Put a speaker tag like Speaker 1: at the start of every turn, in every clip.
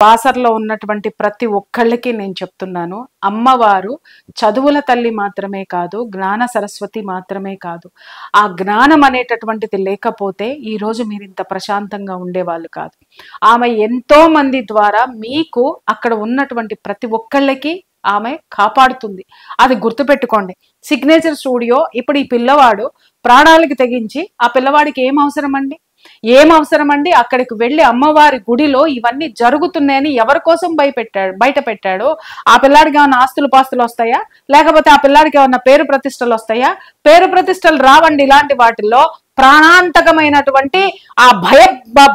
Speaker 1: బాసర్లో ఉన్నటువంటి ప్రతి ఒక్కళ్ళకి నేను చెప్తున్నాను, అమ్మవారు చదువుల తల్లి మాత్రమే కాదు, జ్ఞాన సరస్వతి మాత్రమే కాదు. ఆ జ్ఞానం అనేటటువంటిది లేకపోతే ఈ రోజు మీరు ఇంత ప్రశాంతంగా ఉండేవాళ్ళు కాదు. ఆమె ఎంతో మంది ద్వారా మీకు అక్కడ ఉన్నటువంటి ప్రతి ఒక్కళ్ళకి ఆమె కాపాడుతుంది. అది గుర్తుపెట్టుకోండి. సిగ్నేచర్ స్టూడియో ఇప్పుడు ఈ పిల్లవాడు ప్రాణాలకి తెగించి, ఆ పిల్లవాడికి ఏం అవసరం అండి అక్కడికి వెళ్ళి అమ్మవారి గుడిలో ఇవన్నీ జరుగుతున్నాయని ఎవరి కోసం బయట పెట్టాడు? ఆ పిల్లాడికి ఏమన్నా ఆస్తులు పాస్తులు వస్తాయా? లేకపోతే ఆ పిల్లాడికి ఏమన్నా పేరు ప్రతిష్టలు వస్తాయా? పేరు ప్రతిష్టలు రావండి. ఇలాంటి వాటిల్లో ప్రాణాంతకమైనటువంటి ఆ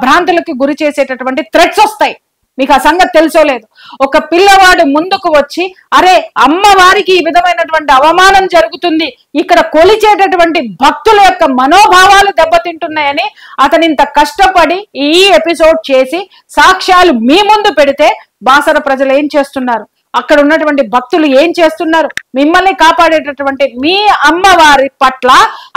Speaker 1: భ్రాంతులకి గురి చేసేటటువంటి థ్రెట్స్ వస్తాయి. మీకు ఆ సంగతి తెలుసో లేదు. ఒక పిల్లవాడు ముందుకు వచ్చి, అరే అమ్మవారికి ఈ విధమైనటువంటి అవమానం జరుగుతుంది, ఇక్కడ కొలిచేటటువంటి భక్తుల యొక్క మనోభావాలు దెబ్బతింటున్నాయని అతను ఇంత కష్టపడి ఈ ఎపిసోడ్ చేసి సాక్ష్యాలు మీ ముందు పెడితే బాసర ప్రజలు ఏం చేస్తున్నారు, అక్కడ ఉన్నటువంటి భక్తులు ఏం చేస్తున్నారు? మిమ్మల్ని కాపాడేటటువంటి మీ అమ్మవారి పట్ల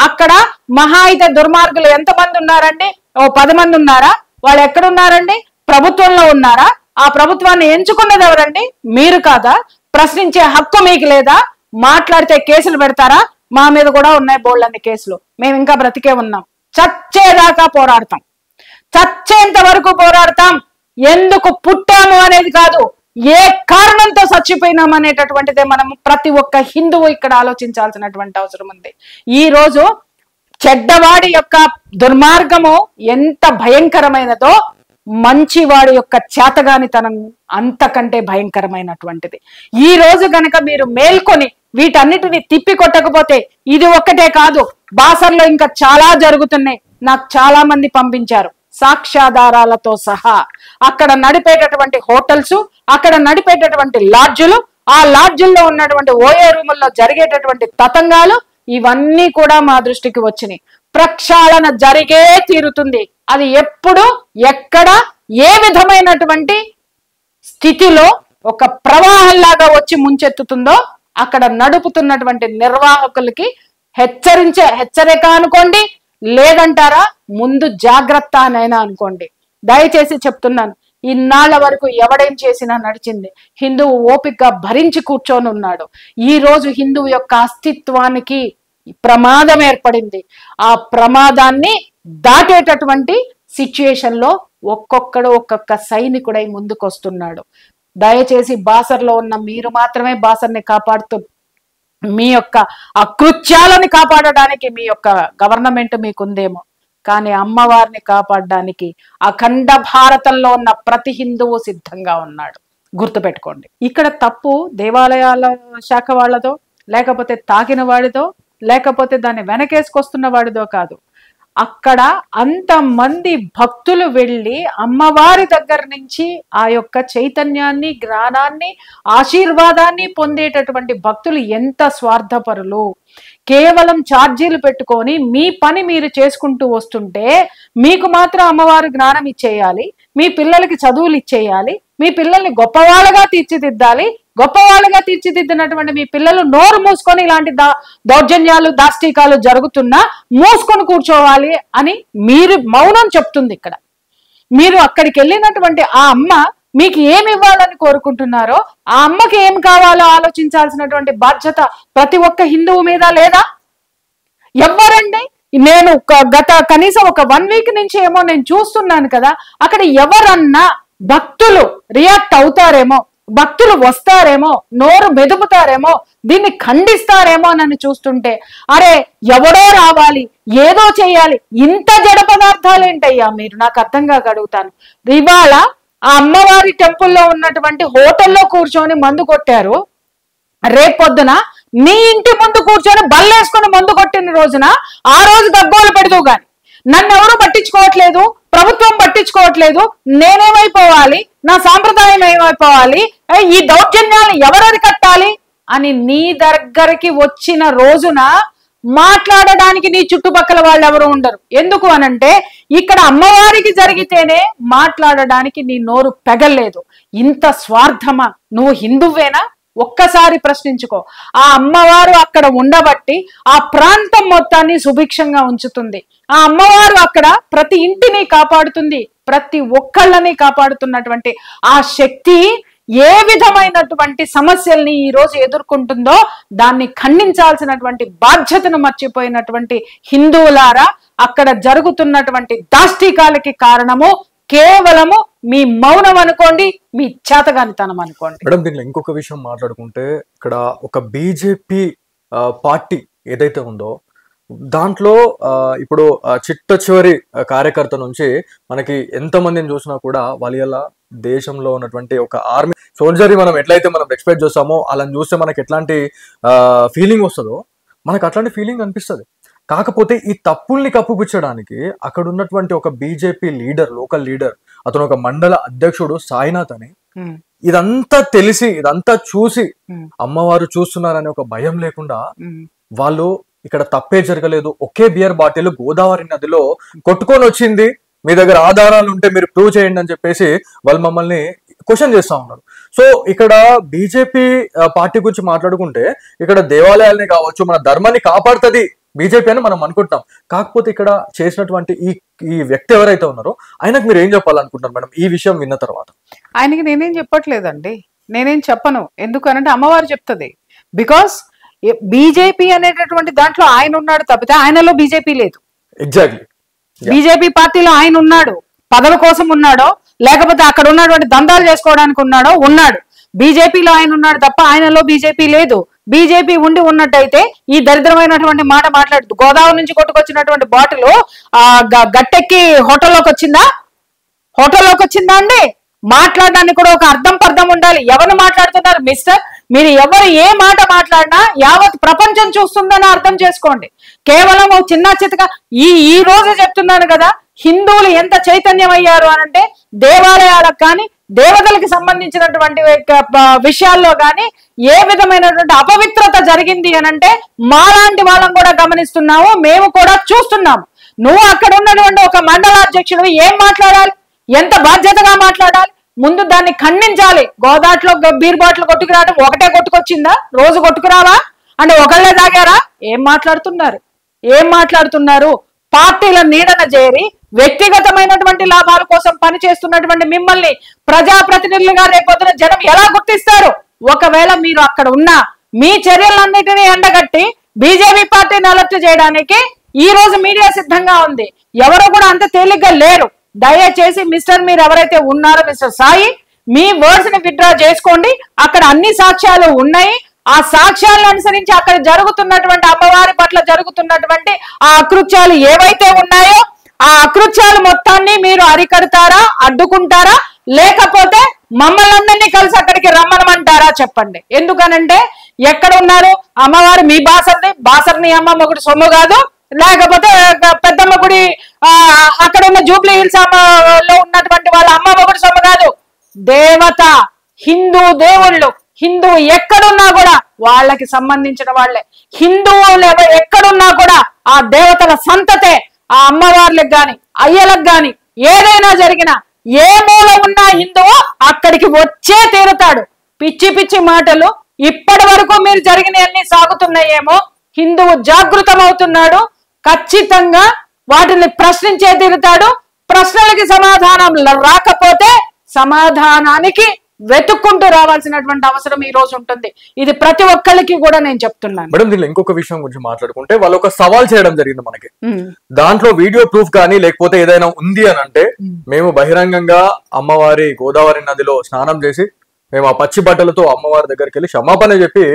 Speaker 1: అక్కడ మహా అయితే దుర్మార్గులు ఎంతమంది ఉన్నారండి? ఓ 10 మంది ఉన్నారా? వాళ్ళు ఎక్కడున్నారండి? ప్రభుత్వంలో ఉన్నారా? ఆ ప్రభుత్వాన్ని ఎంచుకున్నది ఎవరండి? మీరు కాదా? ప్రశ్నించే హక్కు మీకు లేదా? మాట్లాడితే కేసులు పెడతారా? మా మీద కూడా ఉన్నాయి బోళ్ళన్ని కేసులు. మేము ఇంకా బ్రతికే ఉన్నాం. చచ్చేదాకా పోరాడతాం, చచ్చేంత వరకు పోరాడతాం. ఎందుకు పుట్టాము అనేది కాదు, ఏ కారణంతో చచ్చిపోయినాం అనేటటువంటిదే మనం ప్రతి ఒక్క హిందువు ఇక్కడ ఆలోచించాల్సినటువంటి అవసరం ఉంది. ఈ రోజు చెడ్డవాడి యొక్క దుర్మార్గము ఎంత భయంకరమైనదో మంచివాడి యొక్క చేతగానితనం అంతకంటే భయంకరమైనటువంటిది. ఈ రోజు గనక మీరు మేల్కొని వీటన్నిటిని తిప్పి కొట్టకపోతే, ఇది ఒక్కటే కాదు, బాసర్లో ఇంకా చాలా జరుగుతున్నాయి. నాకు చాలా మంది పంపించారు సాక్ష్యాధారాలతో సహా. అక్కడ నడిపేటటువంటి హోటల్స్, అక్కడ నడిపేటటువంటి లాడ్జులు, ఆ లాడ్జుల్లో ఉన్నటువంటి ఓయో రూముల్లో జరిగేటటువంటి తతంగాలు, ఇవన్నీ కూడా మా దృష్టికి వచ్చినాయి. ప్రక్షాళన జరిగే తీరుతుంది. అది ఎప్పుడు, ఎక్కడ, ఏ విధమైనటువంటి స్థితిలో ఒక ప్రవాహంలాగా వచ్చి ముంచెత్తుతుందో అక్కడ నడుపుతున్నటువంటి నిర్వాహకులకి హెచ్చరిక అనుకోండి, లేదంటారా ముందు జాగ్రత్త అనైనా అనుకోండి. దయచేసి చెప్తున్నాను, ఇన్నాళ్ల వరకు ఎవడేం చేసినా నడిచింది. హిందువు ఓపికగా భరించి కూర్చొని ఉన్నాడు. ఈ రోజు హిందువు యొక్క అస్తిత్వానికి ప్రమాదం ఏర్పడింది. ఆ ప్రమాదాన్ని దాటేటటువంటి సిచ్యుయేషన్ లో ఒక్కొక్క సైనికుడై ముందుకొస్తున్నాడు. దయచేసి బాసర్లో ఉన్న మీరు మాత్రమే బాసర్ని కాపాడుతూ, మీ యొక్క అకృత్యాలని కాపాడడానికి మీ యొక్క గవర్నమెంట్ మీకుందేమో, కానీ అమ్మవారిని కాపాడడానికి అఖండ భారతంలో ఉన్న ప్రతి హిందువు సిద్ధంగా ఉన్నాడు. గుర్తుపెట్టుకోండి. ఇక్కడ తప్పు దేవాలయాల శాఖ వాళ్ళదో, లేకపోతే తాకిన వాడిదో, లేకపోతే దాన్ని వెనకేసుకొస్తున్న వాడిదో కాదు. అక్కడ అంతమంది భక్తులు వెళ్ళి అమ్మవారి దగ్గర నుంచి ఆ యొక్క చైతన్యాన్ని, జ్ఞానాన్ని, ఆశీర్వాదాన్ని పొందేటటువంటి భక్తులు ఎంత స్వార్థపరులు. కేవలం ఛార్జీలు పెట్టుకొని మీ పని మీరు చేసుకుంటూ వస్తుంటే, మీకు మాత్రం అమ్మవారు జ్ఞానం ఇచ్చేయాలి, మీ పిల్లలకి చదువులు ఇచ్చేయాలి, మీ పిల్లల్ని గొప్పవాళ్ళగా తీర్చిదిద్దాలి. గొప్పవాళ్ళగా తీర్చిదిద్దినటువంటి మీ పిల్లలు నోరు మూసుకొని ఇలాంటి దౌర్జన్యాలు, దాష్టీకాలు జరుగుతున్నా మూసుకొని కూర్చోవాలి అని మీరు మౌనం చెప్తుంది. ఇక్కడ మీరు అక్కడికి వెళ్ళినటువంటి ఆ అమ్మ మీకు ఏమి ఇవ్వాలని కోరుకుంటున్నారో, ఆ అమ్మకి ఏం కావాలో ఆలోచించాల్సినటువంటి బాధ్యత ప్రతి ఒక్క హిందువు మీద లేదా? ఎవరండి? నేను గత కనీసం ఒక 1 వీక్ నుంచి ఏమో నేను చూస్తున్నాను కదా, అక్కడ ఎవరన్నా భక్తులు రియాక్ట్ అవుతారేమో, భక్తులు వస్తారేమో, నోరు మెదుపుతారేమో, దీన్ని ఖండిస్తారేమో అని చూస్తుంటే, అరే ఎవడో రావాలి, ఏదో చేయాలి, ఇంత జడ పదార్థాలు ఏంటయ్యా మీరు? నాకు అర్థం కాక అడుగుతాను. ఇవాళ ఆ అమ్మవారి టెంపుల్లో ఉన్నటువంటి హోటల్లో కూర్చొని మందు కొట్టారు, రేపొద్దున నీ ఇంటి ముందు కూర్చొని బల్లేసుకొని మందు కొట్టిన రోజున ఆ రోజు గగ్గోలు పెడదు గాని నన్ను ఎవరు పట్టించుకోవట్లేదు, ప్రభుత్వం పట్టించుకోవట్లేదు, నేనేమైపోవాలి, నా సాంప్రదాయం ఏమైపోవాలి, ఈ దౌర్జన్యాలను ఎవరది కట్టాలి అని నీ దగ్గరికి వచ్చిన రోజున మాట్లాడడానికి నీ చుట్టుపక్కల వాళ్ళు ఎవరు ఉండరు. ఎందుకు అనంటే ఇక్కడ అమ్మవారికి జరిగితేనే మాట్లాడడానికి నీ నోరు పెగల్లేదు. ఇంత స్వార్థమా? నువ్వు హిందువేనా? ఒక్కసారి ప్రశ్నించుకో. ఆ అమ్మవారు అక్కడ ఉండబట్టి ఆ ప్రాంతం మొత్తాన్ని సుభిక్షంగా ఉంచుతుంది. ఆ అమ్మవారు అక్కడ ప్రతి ఇంటిని కాపాడుతుంది. ప్రతి ఒక్కళ్ళని కాపాడుతున్నటువంటి ఆ శక్తి ఏ విధమైనటువంటి సమస్యల్ని ఈ రోజు ఎదుర్కొంటుందో దాన్ని ఖండించాల్సినటువంటి బాధ్యతను మర్చిపోయినటువంటి హిందువులారా, అక్కడ జరుగుతున్నటువంటి దాష్టికాలకి కారణము కేవలము మీ మౌనం అనుకోండి, మీ చేతగానితనం అనుకోండి.
Speaker 2: మేడం, దీనిలో ఇంకొక విషయం మాట్లాడుకుంటే, ఇక్కడ ఒక బీజేపీ పార్టీ ఏదైతే ఉందో దాంట్లో ఇప్పుడు చిట్ట చివరి కార్యకర్త నుంచి మనకి ఎంతమందిని చూసినా కూడా వాళ్ళ దేశంలో ఉన్నటువంటి ఒక ఆర్మీ సోల్జర్ని మనం ఎట్లయితే మనం ఎక్స్పెక్ట్ చేస్తామో అలా చూస్తే మనకి ఎట్లాంటి ఫీలింగ్ వస్తుందో మనకు అట్లాంటి ఫీలింగ్ అనిపిస్తుంది. కాకపోతే ఈ తప్పుల్ని కప్పుపుచ్చడానికి అక్కడ ఉన్నటువంటి ఒక బీజేపీ లీడర్, లోకల్ లీడర్, అతను ఒక మండల అధ్యక్షుడు సాయినాథ్ అని, ఇదంతా తెలిసి ఇదంతా చూసి అమ్మవారు చూస్తున్నారనే ఒక భయం లేకుండా వాళ్ళు ఇక్కడ తప్పే జరగలేదు, ఒకే బియర్ బాటిల్ గోదావరి నదిలో కొట్టుకొని వచ్చింది, మీ దగ్గర ఆధారాలు ఉంటే మీరు ప్రూవ్ చేయండి అని చెప్పేసి వాళ్ళు మమ్మల్ని క్వశ్చన్ చేస్తా ఉన్నారు. సో ఇక్కడ బీజేపీ పార్టీ గురించి మాట్లాడుకుంటే ఇక్కడ దేవాలయాల్ని కావచ్చు, మన ధర్మాన్ని కాపాడుతుంది బీజేపీ అని మనం అనుకుంటున్నాం. కాకపోతే ఇక్కడ చేసినటువంటి ఈ వ్యక్తి ఎవరైతే ఉన్నారో ఆయనకు మీరు ఏం చెప్పాలనుకుంటున్నారు మేడం ఈ విషయం విన్న తర్వాత?
Speaker 1: ఆయనకి నేనేం చెప్పట్లేదండి, నేనేం చెప్పను. ఎందుకనంటే అమ్మవారు చెప్తుంది. బికాస్ బీజేపీ అనేటటువంటి దాంట్లో ఆయన ఉన్నాడు తప్పితే ఆయనలో బీజేపీ లేదు.
Speaker 2: ఎగ్జాక్ట్లీ,
Speaker 1: బీజేపీ పార్టీలో ఆయన ఉన్నాడు, పదవి కోసం ఉన్నాడో లేకపోతే అక్కడ ఉన్నటువంటి దందాలు చేసుకోవడానికి ఉన్నాడు. బీజేపీలో ఆయన ఉన్నాడు తప్ప ఆయనలో బీజేపీ లేదు. బీజేపీ ఉండి ఉన్నట్టయితే ఈ దరిద్రమైనటువంటి మాట మాట్లాడుతూ గోదావరి నుంచి కొట్టుకొచ్చినటువంటి బాటిల్ గట్టెక్కి హోటల్లోకి వచ్చిందా అండి? మాట్లాడడానికి కూడా ఒక అర్థం పర్థం ఉండాలి. ఎవరు మాట్లాడుతున్నారు మిస్టర్? మీరు ఎవరు ఏ మాట మాట్లాడినా యావత్ ప్రపంచం చూస్తుందని అర్థం చేసుకోండి. కేవలం చిన్న చితక ఈ రోజు చెప్తున్నాను కదా, హిందువులు ఎంత చైతన్యం అయ్యారు అనంటే దేవాలయాలకు కానీ దేవతలకు సంబంధించినటువంటి విషయాల్లో కానీ ఏ విధమైనటువంటి అపవిత్రత జరిగింది అనంటే మాలాంటి వాళ్ళం కూడా గమనిస్తున్నాము, మేము కూడా చూస్తున్నాము. నువ్వు అక్కడ ఉన్నటువంటి ఒక మండలాధ్యక్షుడు ఏం మాట్లాడాలి, ఎంత బాధ్యతగా మాట్లాడాలి? ముందు దాన్ని ఖండించాలి. గోదాట్లో బీర్ బాటిల్ కొట్టుకురావడం ఒకటే కొట్టుకొచ్చిందా? రోజు కొట్టుకురావా అంటే ఒకళ్ళే తాగారా? ఏం మాట్లాడుతున్నారు? పార్టీల నీడన చేరి వ్యక్తిగతమైనటువంటి లాభాల కోసం పనిచేస్తున్నటువంటి మిమ్మల్ని ప్రజాప్రతినిధులుగా రేపొద్దున జనం ఎలా గుర్తిస్తారు? ఒకవేళ మీరు అక్కడ ఉన్నా మీ చర్యలన్నిటినీ ఎండగట్టి బీజేపీ పార్టీని అలర్ట్ చేయడానికి ఈ రోజు మీడియా సిద్ధంగా ఉంది. ఎవరు కూడా అంత తేలిగ్గా లేరు. దయచేసి మిస్టర్ మీరు ఎవరైతే ఉన్నారో మిస్టర్ సాయి, మీ వర్డ్స్ ని విత్డ్రా చేసుకోండి. అక్కడ అన్ని సాక్ష్యాలు ఉన్నాయి. ఆ సాక్ష్యాలను అనుసరించి అక్కడ జరుగుతున్నటువంటి అమ్మవారి పట్ల జరుగుతున్నటువంటి ఆ అకృత్యాలు ఏవైతే ఉన్నాయో ఆ అకృత్యాలు మొత్తాన్ని మీరు అరికడతారా, అడ్డుకుంటారా, లేకపోతే మమ్మల్ని అందరినీ కలిసి అక్కడికి రమ్మనమంటారా? చెప్పండి. ఎందుకనంటే ఎక్కడ ఉన్నారు అమ్మవారు? మీ బాసర్ని అమ్మ ఒకటి సొమ్ము కాదు, లేకపోతే పెద్దమ్మ గుడి అక్కడ ఉన్న జూబ్లీ హిల్స్ లో ఉన్నటువంటి వాళ్ళ అమ్మ ఒకటి సొమ్ము కాదు. దేవత, హిందూ దేవుళ్ళు, హిందువు ఎక్కడున్నా కూడా వాళ్ళకి సంబంధించిన వాళ్ళే. హిందువులు ఎక్కడున్నా కూడా ఆ దేవతల సంతతే. ఆ అమ్మవార్లకు గాని అయ్యలకు గాని ఏదైనా జరిగినా ఏ మూల ఉన్నా హిందువు అక్కడికి వచ్చే తీరుతాడు. పిచ్చి పిచ్చి మాటలు ఇప్పటి వరకు మీరు జరిగినవన్నీ సాగుతున్నాయేమో, హిందువు జాగృతమవుతున్నాడు. ఖచ్చితంగా వాటిని ప్రశ్నించే తీరుతాడు. ప్రశ్నలకి సమాధానం రాకపోతే సమాధానానికి వెతుక్కుంటూ రావాల్సినటువంటి అవసరం ఈ రోజు ఉంటుంది. ఇది ప్రతి ఒక్కరికి కూడా నేను చెప్తున్నాను.
Speaker 2: మేడం, దీనిలో ఇంకొక విషయం గురించి మాట్లాడుకుంటే వాళ్ళు ఒక సవాల్ చేయడం జరిగింది మనకి. దాంట్లో వీడియో ప్రూఫ్ కానీ లేకపోతే ఏదైనా ఉంది అని అంటే మేము బహిరంగంగా అమ్మవారి గోదావరి నదిలో స్నానం చేసి మేము ఆ పచ్చి బట్టలతో అమ్మవారి దగ్గరికి వెళ్ళి క్షమాపణ చెప్పి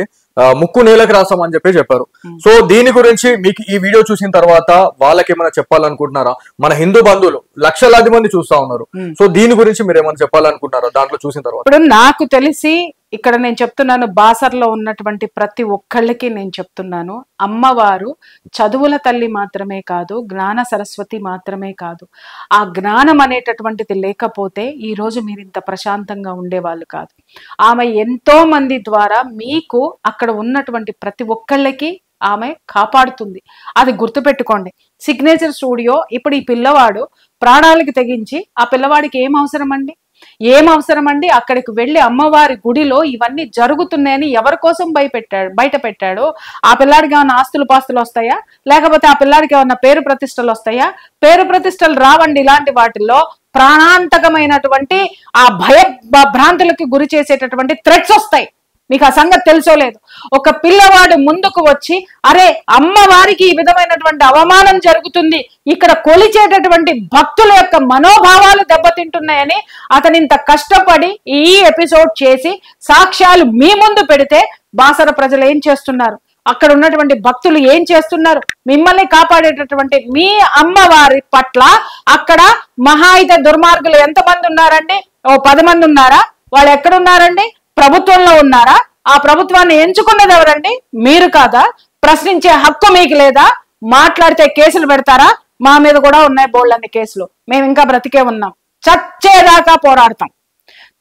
Speaker 2: ముక్కు నేలకు రాసామని చెప్పారు. సో దీని గురించి మీకు ఈ వీడియో చూసిన తర్వాత వాళ్ళకి ఏమైనా చెప్పాలనుకుంటున్నారా? మన హిందూ బంధువులు లక్షలాది మంది చూస్తా ఉన్నారు. సో దీని గురించి మీరు ఏమైనా చెప్పాలనుకుంటున్నారా దాంట్లో చూసిన తర్వాత?
Speaker 1: ఇప్పుడు నాకు తెలిసి ఇక్కడ నేను చెప్తున్నాను, బాసర్లో ఉన్నటువంటి ప్రతి ఒక్కళ్ళకి నేను చెప్తున్నాను, అమ్మవారు చదువుల తల్లి మాత్రమే కాదు, జ్ఞాన సరస్వతి మాత్రమే కాదు. ఆ జ్ఞానం అనేటటువంటిది లేకపోతే ఈ రోజు మీరు ఇంత ప్రశాంతంగా ఉండేవాళ్ళు కాదు. ఆమె ఎంతో మంది ద్వారా మీకు అక్కడ ఉన్నటువంటి ప్రతి ఒక్కళ్ళకి ఆమె కాపాడుతుంది. అది గుర్తుపెట్టుకోండి. సిగ్నేచర్ స్టూడియో ఇప్పుడు ఈ పిల్లవాడు ప్రాణాలకి తెగించి ఆ పిల్లవాడికి ఏం అవసరం అండి? అక్కడికి వెళ్ళి అమ్మవారి గుడిలో ఇవన్నీ జరుగుతున్నాయని ఎవరి కోసం బయట పెట్టాడు? ఆ పిల్లాడికి ఏమైనా ఆస్తులు పాస్తులు వస్తాయా? లేకపోతే ఆ పిల్లాడికి ఏమన్నా పేరు ప్రతిష్టలు వస్తాయా? పేరు ప్రతిష్టలు రావండి. ఇలాంటి వాటిల్లో ప్రాణాంతకమైనటువంటి ఆ భ్రాంతులకి గురి చేసేటటువంటి థ్రెట్స్ వస్తాయి. మీకు ఆ సంగతి తెలుసో లేదు. ఒక పిల్లవాడు ముందుకు వచ్చి అరే అమ్మవారికి ఈ విధమైనటువంటి అవమానం జరుగుతుంది, ఇక్కడ కొలిచేటటువంటి భక్తుల యొక్క మనోభావాలు దెబ్బతింటున్నాయని అతను ఇంత కష్టపడి ఈ ఎపిసోడ్ చేసి సాక్ష్యాలు మీ ముందు పెడితే బాసర ప్రజలు ఏం చేస్తున్నారు, అక్కడ ఉన్నటువంటి భక్తులు ఏం చేస్తున్నారు, మిమ్మల్ని కాపాడేటటువంటి మీ అమ్మవారి పట్ల అక్కడ మహా అయితే దుర్మార్గులు ఎంతమంది ఉన్నారండి? ఓ 10 మంది ఉన్నారా? వాళ్ళు ఎక్కడున్నారండి? ప్రభుత్వంలో ఉన్నారా? ఆ ప్రభుత్వాన్ని ఎంచుకున్నది ఎవరండి? మీరు కాదా? ప్రశ్నించే హక్కు మీకు లేదా? మాట్లాడితే కేసులు పెడతారా? మా మీద కూడా ఉన్నాయి బోల్డన్ని కేసులు. మేము ఇంకా బ్రతికే ఉన్నాం. చచ్చేదాకా పోరాడతాం,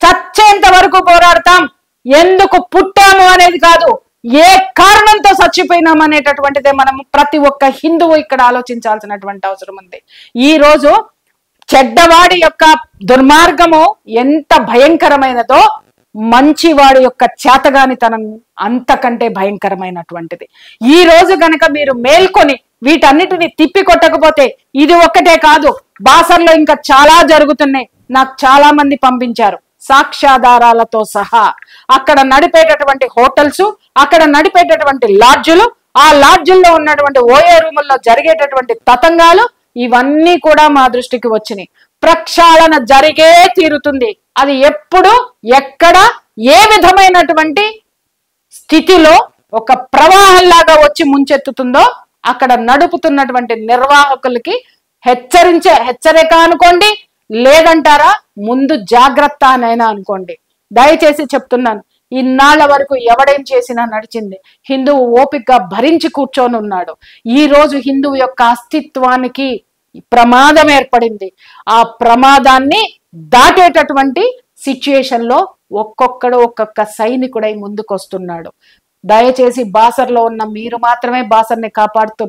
Speaker 1: చచ్చేంత వరకు పోరాడతాం. ఎందుకు పుట్టాము అనేది కాదు, ఏ కారణంతో చచ్చిపోయినాం అనేటటువంటిదే మనం ప్రతి ఒక్క హిందువు ఇక్కడ ఆలోచించాల్సినటువంటి అవసరం ఉంది. ఈ రోజు చెడ్డవాడి యొక్క దుర్మార్గము ఎంత భయంకరమైనదో మంచివాడి యొక్క చేతగానితనం అంతకంటే భయంకరమైనటువంటిది. ఈ రోజు గనక మీరు మేల్కొని వీటన్నిటిని తిప్పి కొట్టకపోతే, ఇది ఒక్కటే కాదు, బాసర్లో ఇంకా చాలా జరుగుతున్నాయి. నాకు చాలా మంది పంపించారు సాక్ష్యాధారాలతో సహా. అక్కడ నడిపేటటువంటి హోటల్స్, అక్కడ నడిపేటటువంటి లాడ్జులు, ఆ లాడ్జుల్లో ఉన్నటువంటి ఓఏ రూముల్లో జరిగేటటువంటి తతంగాలు ఇవన్నీ కూడా మా దృష్టికి వచ్చినాయి. ప్రక్షాళన జరిగే తీరుతుంది. అది ఎప్పుడు, ఎక్కడ, ఏ విధమైనటువంటి స్థితిలో ఒక ప్రవాహంలాగా వచ్చి ముంచెత్తుతుందో అక్కడ నడుపుతున్నటువంటి నిర్వాహకులకి హెచ్చరిక అనుకోండి, లేదంటారా ముందు జాగ్రత్త అనైనా అనుకోండి. దయచేసి చెప్తున్నాను, ఇన్నాళ్ల వరకు ఎవడేం చేసినా నడిచింది. హిందువు ఓపికగా భరించి కూర్చొని ఉన్నాడు. ఈ రోజు హిందువు యొక్క అస్తిత్వానికి ప్రమాదం ఏర్పడింది. ఆ ప్రమాదాన్ని దాటేటటువంటి సిచ్యుయేషన్ లో ఒక్కొక్క సైనికుడై ముందుకు వస్తున్నాడు. దయచేసి బాసర్లో ఉన్న మీరు మాత్రమే బాసర్ని కాపాడుతూ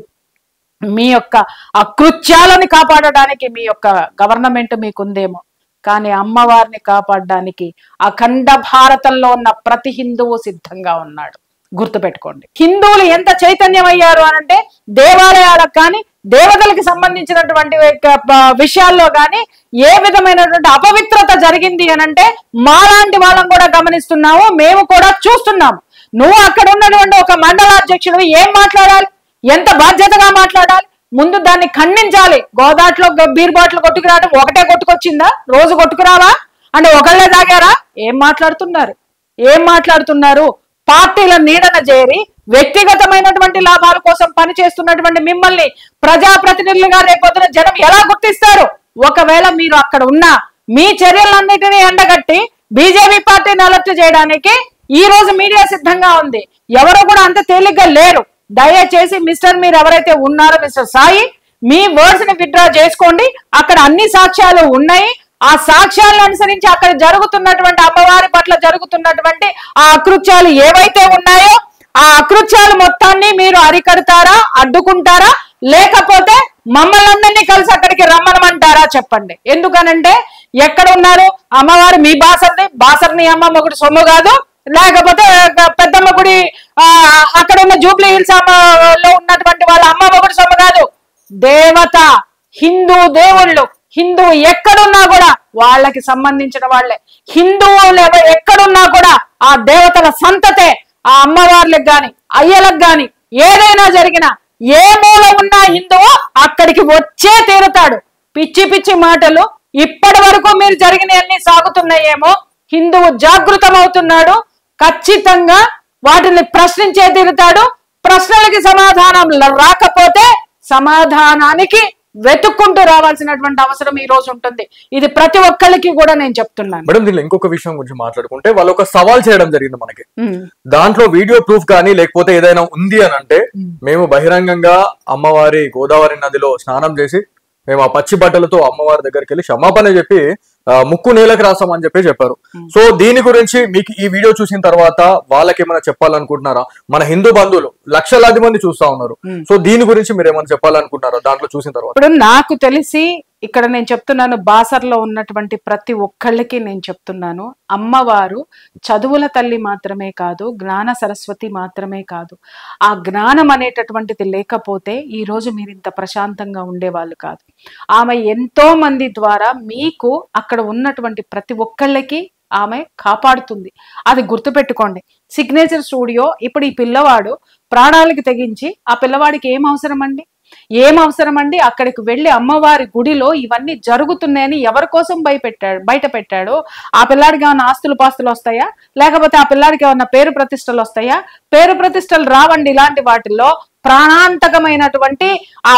Speaker 1: మీ యొక్క అకృత్యాలని కాపాడడానికి మీ యొక్క గవర్నమెంట్ మీకుందేమో, కానీ అమ్మవారిని కాపాడడానికి అఖండ భారతంలో ఉన్న ప్రతి హిందువు సిద్ధంగా ఉన్నాడు. గుర్తుపెట్టుకోండి. హిందువులు ఎంత చైతన్యం అయ్యారు అనంటే దేవాలయాలకు కానీ దేవతలకు సంబంధించినటువంటి విషయాల్లో కానీ ఏ విధమైనటువంటి అపవిత్రత జరిగింది అనంటే మాలాంటి వాళ్ళం కూడా గమనిస్తున్నాము, మేము కూడా చూస్తున్నాము. నువ్వు అక్కడ ఉన్నటువంటి ఒక మండలాధ్యక్షుడు ఏం మాట్లాడాలి, ఎంత బాధ్యతగా మాట్లాడాలి, ముందు దాన్ని ఖండించాలి. గోదాట్లో బీర్ బాటిల్ కొట్టుకురావడం ఒకటే కొట్టుకొచ్చిందా? రోజు కొట్టుకురావా అంటే ఒకళ్ళే తాగారా? ఏం మాట్లాడుతున్నారు? పార్టీల నీడన చేరి వ్యక్తిగతమైనటువంటి లాభాల కోసం పనిచేస్తున్నటువంటి మిమ్మల్ని ప్రజాప్రతినిధులుగా రేపొద్దున జనం ఎలా గుర్తిస్తారు? ఒకవేళ మీరు అక్కడ ఉన్నా మీ చర్యలన్నిటినీ ఎండగట్టి బీజేపీ పార్టీని అలర్ట్ చేయడానికి ఈ రోజు మీడియా సిద్ధంగా ఉంది. ఎవరు కూడా అంత తేలిగ్గా లేరు. దయచేసి మీరు ఎవరైతే ఉన్నారో మిస్టర్ సాయి, మీ వర్డ్స్ ని విత్డ్రా చేసుకోండి. అక్కడ అన్ని సాక్ష్యాలు ఉన్నాయి. ఆ సాక్ష్యాలను అనుసరించి అక్కడ జరుగుతున్నటువంటి అమ్మవారి పట్ల జరుగుతున్నటువంటి ఆ అకృత్యాలు ఏవైతే ఉన్నాయో ఆ అకృత్యాలు మొత్తాన్ని మీరు అరికడతారా, అడ్డుకుంటారా, లేకపోతే మమ్మల్ని అందరినీ కలిసి అక్కడికి రమ్మనమంటారా? చెప్పండి. ఎందుకనంటే ఎక్కడ ఉన్నారు అమ్మవారు? మీ బాసర్ని అమ్మ మొగుడు సొమ్ము కాదు, లేకపోతే పెద్దమ్మ గుడి అక్కడ ఉన్న జూబ్లీ హిల్స్ లో ఉన్నటువంటి వాళ్ళ అమ్మ మొగుడు సొమ్ము కాదు. దేవత, హిందూ దేవుళ్ళు, హిందువు ఎక్కడున్నా కూడా వాళ్ళకి సంబంధించిన వాళ్ళే. హిందువులు ఎక్కడున్నా కూడా ఆ దేవతల సంతతే. ఆ అమ్మవార్లకు గాని అయ్యలకు గాని ఏదైనా జరిగినా ఏ మూల ఉన్నా హిందువు అక్కడికి వచ్చే తీరుతాడు. పిచ్చి పిచ్చి మాటలు ఇప్పటి వరకు మీరు జరిగినవన్నీ సాగుతున్నాయేమో, హిందువు జాగృతమవుతున్నాడు. ఖచ్చితంగా వాటిని ప్రశ్నించే తీరుతాడు. ప్రశ్నలకి సమాధానం రాకపోతే సమాధానానికి వెతుక్కుంటూ రావాల్సినటువంటి అవసరం ఈ రోజు ఉంటుంది. ఇది ప్రతి ఒక్కరికి కూడా నేను చెప్తున్నాను.
Speaker 2: మేడం, దీనిలో ఇంకొక విషయం గురించి మాట్లాడుకుంటే వాళ్ళు ఒక సవాల్ చేయడం జరిగింది మనకి. దాంట్లో వీడియో ప్రూఫ్ కానీ లేకపోతే ఏదైనా ఉంది అని అంటే మేము బహిరంగంగా అమ్మవారి గోదావరి నదిలో స్నానం చేసి మేము ఆ పచ్చి బట్టలతో అమ్మవారి దగ్గరికి వెళ్ళి క్షమాపణ చెప్పి ముక్కు నేలకు రాస్తామని చెప్పారు. సో దీని గురించి మీకు ఈ వీడియో చూసిన తర్వాత వాళ్ళకి ఏమైనా చెప్పాలనుకుంటున్నారా? మన హిందూ బంధువులు లక్షలాది మంది చూస్తా ఉన్నారు. సో దీని గురించి మీరు ఏమైనా చెప్పాలనుకుంటున్నారా దాంట్లో చూసిన తర్వాత?
Speaker 1: ఇప్పుడు నాకు తెలిసి ఇక్కడ నేను చెప్తున్నాను, బాసర్లో ఉన్నటువంటి ప్రతి ఒక్కళ్ళకి నేను చెప్తున్నాను, అమ్మవారు చదువుల తల్లి మాత్రమే కాదు, జ్ఞాన సరస్వతి మాత్రమే కాదు. ఆ జ్ఞానం అనేటటువంటిది లేకపోతే ఈ రోజు మీరు ఇంత ప్రశాంతంగా ఉండేవాళ్ళు కాదు. ఆమె ఎంతో మంది ద్వారా మీకు అక్కడ ఉన్నటువంటి ప్రతి ఒక్కళ్ళకి ఆమె కాపాడుతుంది. అది గుర్తుపెట్టుకోండి. సిగ్నేచర్ స్టూడియో ఇప్పుడు ఈ పిల్లవాడు ప్రాణాలకి తెగించి, ఆ పిల్లవాడికి ఏం అవసరం అండి? అక్కడికి వెళ్ళి అమ్మవారి గుడిలో ఇవన్నీ జరుగుతున్నాయని ఎవరి కోసం బయట పెట్టాడు? ఆ పిల్లాడికి ఏమైనా ఆస్తులు పాస్తులు వస్తాయా? లేకపోతే ఆ పిల్లాడికి ఏమన్నా పేరు ప్రతిష్టలు వస్తాయా? పేరు ప్రతిష్టలు రావండి. ఇలాంటి వాటిల్లో ప్రాణాంతకమైనటువంటి ఆ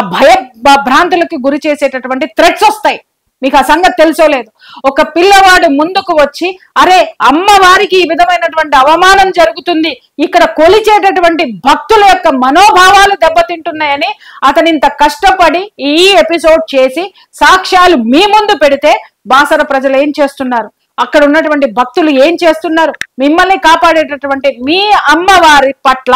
Speaker 1: భ్రాంతులకి గురి చేసేటటువంటి థ్రెట్స్ వస్తాయి. మీకు ఆ సంగతి తెలుసోలేదు. ఒక పిల్లవాడు ముందుకు వచ్చి, అరే అమ్మవారికి ఈ విధమైనటువంటి అవమానం జరుగుతుంది, ఇక్కడ కొలిచేటటువంటి భక్తుల యొక్క మనోభావాలు దెబ్బతింటున్నాయని అతను ఇంత కష్టపడి ఈ ఎపిసోడ్ చేసి సాక్ష్యాలు మీ ముందు పెడితే బాసర ప్రజలు ఏం చేస్తున్నారు? అక్కడ ఉన్నటువంటి భక్తులు ఏం చేస్తున్నారు? మిమ్మల్ని కాపాడేటటువంటి మీ అమ్మవారి పట్ల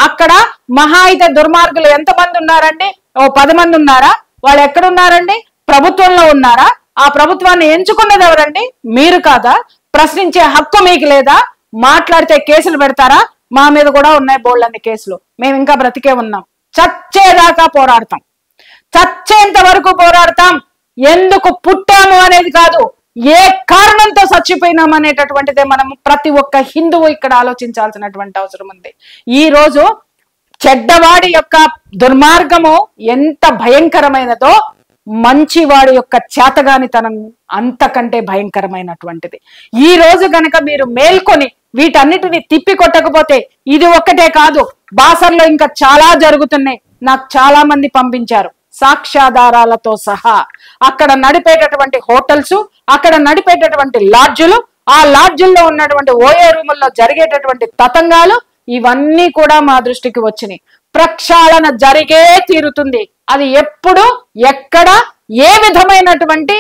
Speaker 1: అక్కడ మహా అయితే దుర్మార్గులు ఎంతమంది ఉన్నారండి? 10 మంది ఉన్నారా? వాళ్ళు ఎక్కడున్నారండి? ప్రభుత్వంలో ఉన్నారా? ఆ ప్రభుత్వాన్ని ఎంచుకున్నది ఎవరండి? మీరు కాదా? ప్రశ్నించే హక్కు మీకు లేదా? మాట్లాడితే కేసులు పెడతారా? మా మీద కూడా ఉన్నాయి బోల్డన్ని కేసులు. మేము ఇంకా బ్రతికే ఉన్నాం. చచ్చేదాకా పోరాడతాం. చచ్చేంత వరకు పోరాడతాం. ఎందుకు పుట్టాము అనేది కాదు, ఏ కారణంతో చచ్చిపోయినాం అనేటటువంటిదే మనం ప్రతి ఒక్క హిందువు ఇక్కడ ఆలోచించాల్సినటువంటి అవసరం ఉంది. ఈ రోజు చెడ్డవాడి యొక్క దుర్మార్గము ఎంత భయంకరమైనదో మంచివాడి యొక్క చేతగానితనం అంతకంటే భయంకరమైనటువంటిది. ఈ రోజు గనక మీరు మేల్కొని వీటన్నిటిని తిప్పి కొట్టకపోతే, ఇది ఒక్కటే కాదు, బాసర్లో ఇంకా చాలా జరుగుతున్నాయి. నాకు చాలా మంది పంపించారు సాక్ష్యాధారాలతో సహా. అక్కడ నడిపేటటువంటి హోటల్స్, అక్కడ నడిపేటటువంటి లాడ్జులు, ఆ లాడ్జుల్లో ఉన్నటువంటి ఓఏ రూముల్లో జరిగేటటువంటి తతంగాలు, ఇవన్నీ కూడా మా దృష్టికి వచ్చినాయి. ప్రక్షాళన జరిగే తీరుతుంది. అది ఎప్పుడు, ఎక్కడ, ఏ విధమైనటువంటి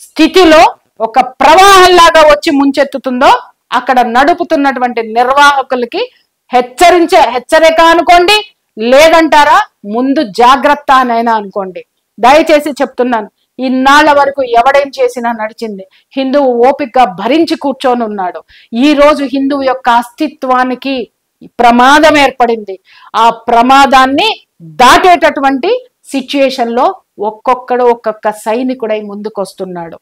Speaker 1: స్థితిలో ఒక ప్రవాహంలాగా వచ్చి ముంచెత్తుతుందో అక్కడ నడుపుతున్నటువంటి నిర్వాహకులకి హెచ్చరిక అనుకోండి, లేదంటారా ముందు జాగ్రత్త అనైనా అనుకోండి. దయచేసి చెప్తున్నాను, ఇన్నాళ్ల వరకు ఎవడేం చేసినా నడిచింది. హిందువు ఓపికగా భరించి కూర్చొని ఉన్నాడు. ఈ రోజు హిందువు యొక్క అస్తిత్వానికి ప్రమాదం ఏర్పడింది. ఆ ప్రమాదాన్ని దాటేటటువంటి సిచ్యుయేషన్ లో ఒక్కొక్క సైనికుడై ముందుకు వస్తున్నాడు.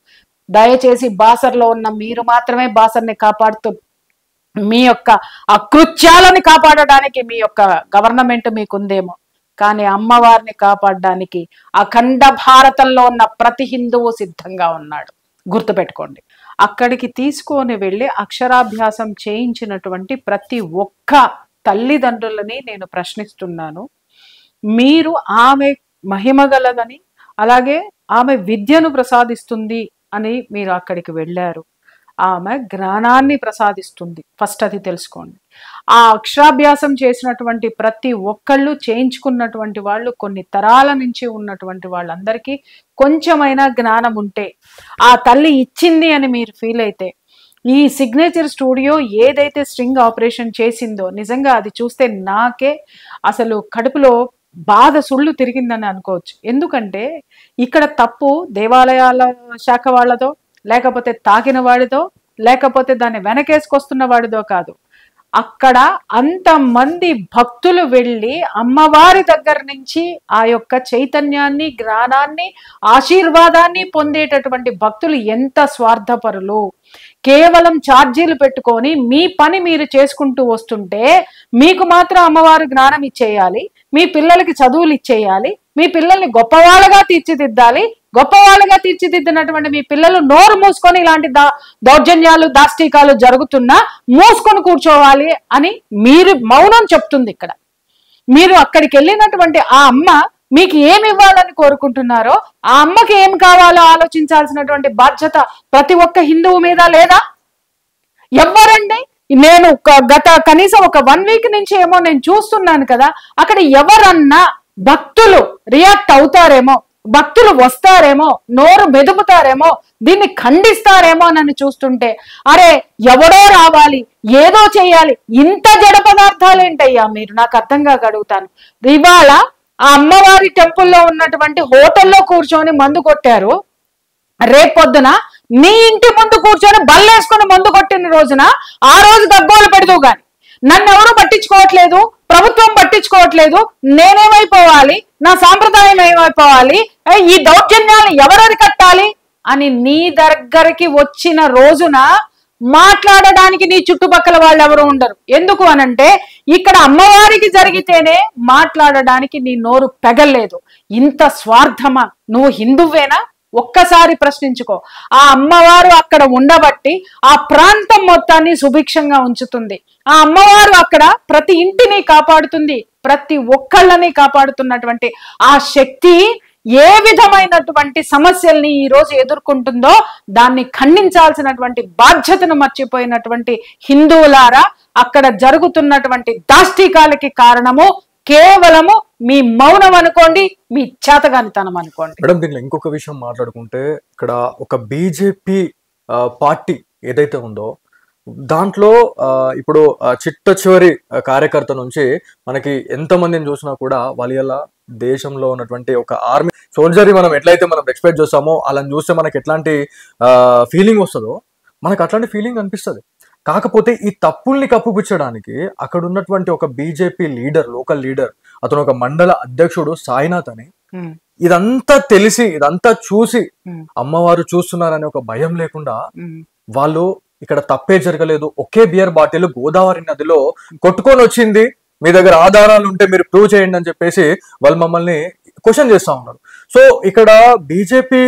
Speaker 1: దయచేసి బాసర్లో ఉన్న మీరు మాత్రమే బాసర్ని కాపాడుతూ, మీ యొక్క అకృత్యాలని కాపాడడానికి మీ యొక్క గవర్నమెంట్ మీకుందేమో, కానీ అమ్మవారిని కాపాడడానికి అఖండ భారతంలో ఉన్న ప్రతి హిందువు సిద్ధంగా ఉన్నాడు. గుర్తుపెట్టుకోండి. అక్కడికి తీసుకొని వెళ్ళి అక్షరాభ్యాసం చేయించినటువంటి ప్రతి ఒక్క తల్లిదండ్రులని నేను ప్రశ్నిస్తున్నాను. మీరు ఆమె మహిమగలదని, అలాగే ఆమె విద్యను ప్రసాదిస్తుంది అని మీరు అక్కడికి వెళ్ళారు. ఆమె జ్ఞానాన్ని ప్రసాదిస్తుంది. ఫస్ట్ అది తెలుసుకోండి. ఆ అక్షరాభ్యాసం చేసినటువంటి ప్రతి ఒక్కళ్ళు, చేయించుకున్నటువంటి వాళ్ళు, కొన్ని తరాల నుంచి ఉన్నటువంటి వాళ్ళందరికీ కొంచెమైనా జ్ఞానం ఉంటే, ఆ తల్లి ఇచ్చింది అని మీరు ఫీల్ అయితే, ఈ సిగ్నేచర్ స్టూడియో ఏదైతే స్ట్రింగ్ ఆపరేషన్ చేసిందో, నిజంగా అది చూస్తే నాకే అసలు కడుపులో బాధ సుళ్ళు తిరిగిందని అనుకోవచ్చు. ఎందుకంటే ఇక్కడ తప్పు దేవాలయాల శాఖ వాళ్ళదో, లేకపోతే తాకిన వాడిదో, లేకపోతే దాన్ని వెనకేసుకొస్తున్న వాడిదో కాదు. అక్కడ అంతమంది భక్తులు వెళ్ళి అమ్మవారి దగ్గర నుంచి ఆ యొక్క చైతన్యాన్ని, జ్ఞానాన్ని, ఆశీర్వాదాన్ని పొందేటటువంటి భక్తులు ఎంత స్వార్థపరులు. కేవలం ఛార్జీలు పెట్టుకొని మీ పని మీరు చేసుకుంటూ వస్తుంటే, మీకు మాత్రం అమ్మవారు జ్ఞానం ఇచ్చేయాలి, మీ పిల్లలకి చదువులు ఇచ్చేయాలి, మీ పిల్లల్ని గొప్పవాళ్ళగా తీర్చిదిద్దాలి. గొప్పవాళ్ళుగా తీర్చిదిద్దినటువంటి మీ పిల్లలు నోరు మూసుకొని ఇలాంటి దౌర్జన్యాలు, దాష్టీకాలు జరుగుతున్నా మూసుకొని కూర్చోవాలి అని మీరు మౌనం చెప్తుంది. ఇక్కడ మీరు అక్కడికి వెళ్ళినటువంటి ఆ అమ్మ మీకు ఏమి ఇవ్వాలని కోరుకుంటున్నారో, ఆ అమ్మకి ఏం కావాలో ఆలోచించాల్సినటువంటి బాధ్యత ప్రతి ఒక్క హిందువు మీద లేదా? ఎవరండి? నేను గత కనీసం ఒక 1 వీక్ నుంచి ఏమో నేను చూస్తున్నాను కదా, అక్కడ ఎవరన్నా భక్తులు రియాక్ట్ అవుతారేమో, భక్తులు వస్తారేమో, నోరు మెదుపుతారేమో, దీన్ని ఖండిస్తారేమో అని చూస్తుంటే అరే ఎవడో రావాలి, ఏదో చేయాలి, ఇంత జడ పదార్థాలేంటయ్యా మీరు, నాకు అర్థం కాక అడుగుతాను. ఇవాళ ఆ అమ్మవారి టెంపుల్లో ఉన్నటువంటి హోటల్లో కూర్చొని మందు కొట్టారు, రేపొద్దున నీ ఇంటి ముందు కూర్చొని బల్లేసుకుని మందు కొట్టిన రోజున ఆ రోజు గగ్గోలు పెడదు గాని నన్ను ఎవరు పట్టించుకోవట్లేదు, ప్రభుత్వం పట్టించుకోవట్లేదు, నేనేమైపోవాలి, నా సాంప్రదాయం ఏమైపోవాలి, ఈ దౌర్జన్యాలు ఎవరది కట్టాలి అని నీ దగ్గరికి వచ్చిన రోజున మాట్లాడడానికి నీ చుట్టుపక్కల వాళ్ళు ఎవరు ఉండరు. ఎందుకు అనంటే ఇక్కడ అమ్మవారికి జరిగితేనే మాట్లాడడానికి నీ నోరు పెగల్లేదు. ఇంత స్వార్థమా? నువ్వు హిందువేనా? ఒక్కసారి ప్రశ్నించుకో. ఆ అమ్మవారు అక్కడ ఉండబట్టి ఆ ప్రాంతం మొత్తాన్ని సుభిక్షంగా ఉంచుతుంది. ఆ అమ్మవారు అక్కడ ప్రతి ఇంటిని కాపాడుతుంది, ప్రతి ఒక్కళ్ళని కాపాడుతున్నటువంటి ఆ శక్తి ఏ విధమైనటువంటి సమస్యల్ని ఈ రోజు ఎదుర్కొంటుందో దాన్ని ఖండించాల్సినటువంటి బాధ్యతను మర్చిపోయినటువంటి హిందువులారా, అక్కడ జరుగుతున్నటువంటి దాష్టికాలకి కారణము కేవలము మీ మౌనం అనుకోండి, మీ చేతగానితనం అనుకోండి.
Speaker 2: మేడం, దీనిలో ఇంకొక విషయం మాట్లాడుకుంటే ఇక్కడ ఒక బీజేపీ పార్టీ ఏదైతే ఉందో దాంట్లో ఇప్పుడు చిట్ట చివరి కార్యకర్త నుంచి మనకి ఎంతమందిని చూసినా కూడా వాళ్ళ దేశంలో ఉన్నటువంటి ఒక ఆర్మీ సోల్జర్ మనం ఎట్లయితే మనం ఎక్స్పెక్ట్ చేస్తామో అలా చూస్తే మనకి ఎట్లాంటి ఫీలింగ్ వస్తుందో మనకు అట్లాంటి ఫీలింగ్ అనిపిస్తుంది. కాకపోతే ఈ తప్పుల్ని కప్పుపుచ్చడానికి అక్కడ ఉన్నటువంటి ఒక బీజేపీ లీడర్, లోకల్ లీడర్, అతను ఒక మండల అధ్యక్షుడు సాయినాథ్ అని, ఇదంతా తెలిసి ఇదంతా చూసి అమ్మవారు చూస్తున్నారనే ఒక భయం లేకుండా వాళ్ళు ఇక్కడ తప్పే జరగలేదు, ఒకే బియర్ బాటిల్ గోదావరి నదిలో కొట్టుకొని వచ్చింది, మీ దగ్గర ఆధారాలు ఉంటే మీరు ప్రూవ్ చేయండి అని చెప్పేసి వాళ్ళు మమ్మల్ని క్వశ్చన్ చేస్తా ఉన్నారు. సో ఇక్కడ బీజేపీ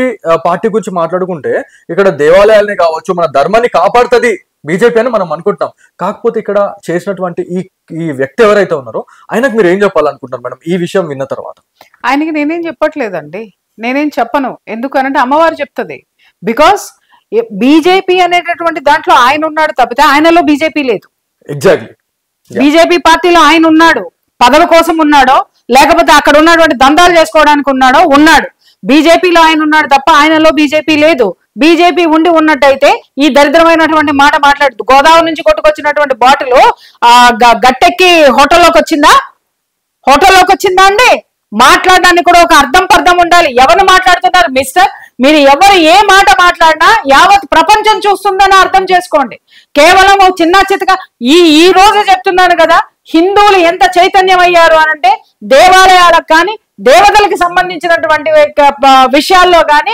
Speaker 2: పార్టీ గురించి మాట్లాడుకుంటే ఇక్కడ దేవాలయాల్ని కావచ్చు, మన ధర్మాన్ని కాపాడుతుంది బీజేపీ అని మనం అనుకుంటాం. కాకపోతే ఇక్కడ చేసినటువంటి ఈ వ్యక్తి ఎవరైతే ఉన్నారో ఆయనకు మీరు ఏం చెప్పాలనుకుంటున్నారు మేడం ఈ విషయం విన్న తర్వాత?
Speaker 1: ఆయనకి నేనేం చెప్పట్లేదండి, నేనేం చెప్పను. ఎందుకనంటే అమ్మవారు చెప్తుంది. బికాస్ బీజేపీ అనేటటువంటి దాంట్లో ఆయన ఉన్నాడు తప్పితే ఆయనలో బీజేపీ లేదు.
Speaker 2: ఎగ్జాక్ట్లీ,
Speaker 1: బీజేపీ పార్టీలో ఆయన ఉన్నాడు, పదవి కోసం ఉన్నాడో లేకపోతే అక్కడ ఉన్నటువంటి దందాలు చేసుకోవడానికి ఉన్నాడు. బీజేపీలో ఆయన ఉన్నాడు తప్ప ఆయనలో బీజేపీ లేదు. బీజేపీ ఉండి ఉన్నట్టయితే ఈ దరిద్రమైనటువంటి మాట మాట్లాడుతూ గోదావరి నుంచి కొట్టుకొచ్చినటువంటి బాటిల్ గట్టెక్కి హోటల్లోకి వచ్చిందా అండి? మాట్లాడడానికి కూడా ఒక అర్థం ఉండాలి. ఎవరు మాట్లాడుతున్నారు మిస్టర్? మీరు ఎవరు ఏ మాట మాట్లాడినా యావత్ ప్రపంచం చూస్తుందని అర్థం చేసుకోండి. కేవలం చిన్న చితగా ఈ రోజు చెప్తున్నాను కదా, హిందువులు ఎంత చైతన్యం అయ్యారు అనంటే దేవాలయాలకు కానీ దేవతలకు సంబంధించినటువంటి విషయాల్లో కానీ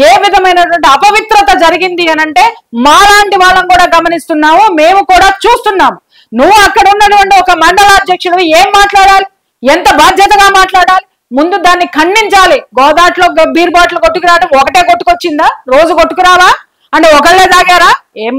Speaker 1: ఏ విధమైనటువంటి అపవిత్రత జరిగింది అనంటే మాలాంటి వాళ్ళం కూడా గమనిస్తున్నాము, మేము కూడా చూస్తున్నాము. నువ్వు అక్కడ ఉన్నటువంటి ఒక మండలాధ్యక్షుడు ఏం మాట్లాడాలి, ఎంత బాధ్యతగా మాట్లాడాలి? ముందు దాన్ని ఖండించాలి. గోదాట్లో బీర్ బాటిల్ కొట్టుకురావడం ఒకటే కొట్టుకొచ్చిందా? రోజు కొట్టుకురావా అంటే ఒకళ్ళే తాగారా? ఏం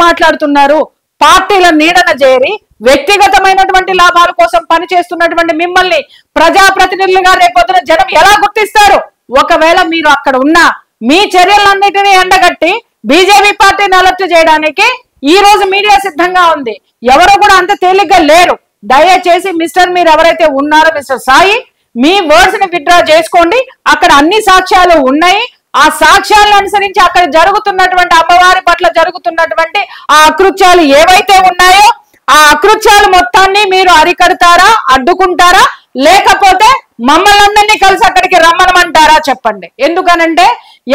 Speaker 1: మాట్లాడుతున్నారు? పార్టీల నీడన చేరి వ్యక్తిగతమైనటువంటి లాభాల కోసం పనిచేస్తున్నటువంటి మిమ్మల్ని ప్రజాప్రతినిధులుగా రేపొద్దున జనం ఎలా గుర్తిస్తారు? ఒకవేళ మీరు అక్కడ ఉన్నా మీ చర్యలన్నిటినీ ఎండగట్టి బీజేపీ పార్టీని అలర్ట్ చేయడానికి ఈ రోజు మీడియా సిద్ధంగా ఉంది. ఎవరు కూడా అంత తేలిగ్గా లేరు. దయచేసి మిస్టర్ మీరు ఎవరైతే ఉన్నారో మిస్టర్ సాయి, మీ వర్డ్స్ ని విత్డ్రా చేసుకోండి. అక్కడ అన్ని సాక్ష్యాలు ఉన్నాయి. ఆ సాక్ష్యాలను అనుసరించి అక్కడ జరుగుతున్నటువంటి అమ్మవారి పట్ల జరుగుతున్నటువంటి ఆ అకృత్యాలు ఏవైతే ఉన్నాయో ఆ అకృత్యాలు మొత్తాన్ని మీరు అరికడతారా, అడ్డుకుంటారా, లేకపోతే మమ్మల్ని అందరినీ కలిసి అక్కడికి రమ్మనమంటారా? చెప్పండి. ఎందుకనంటే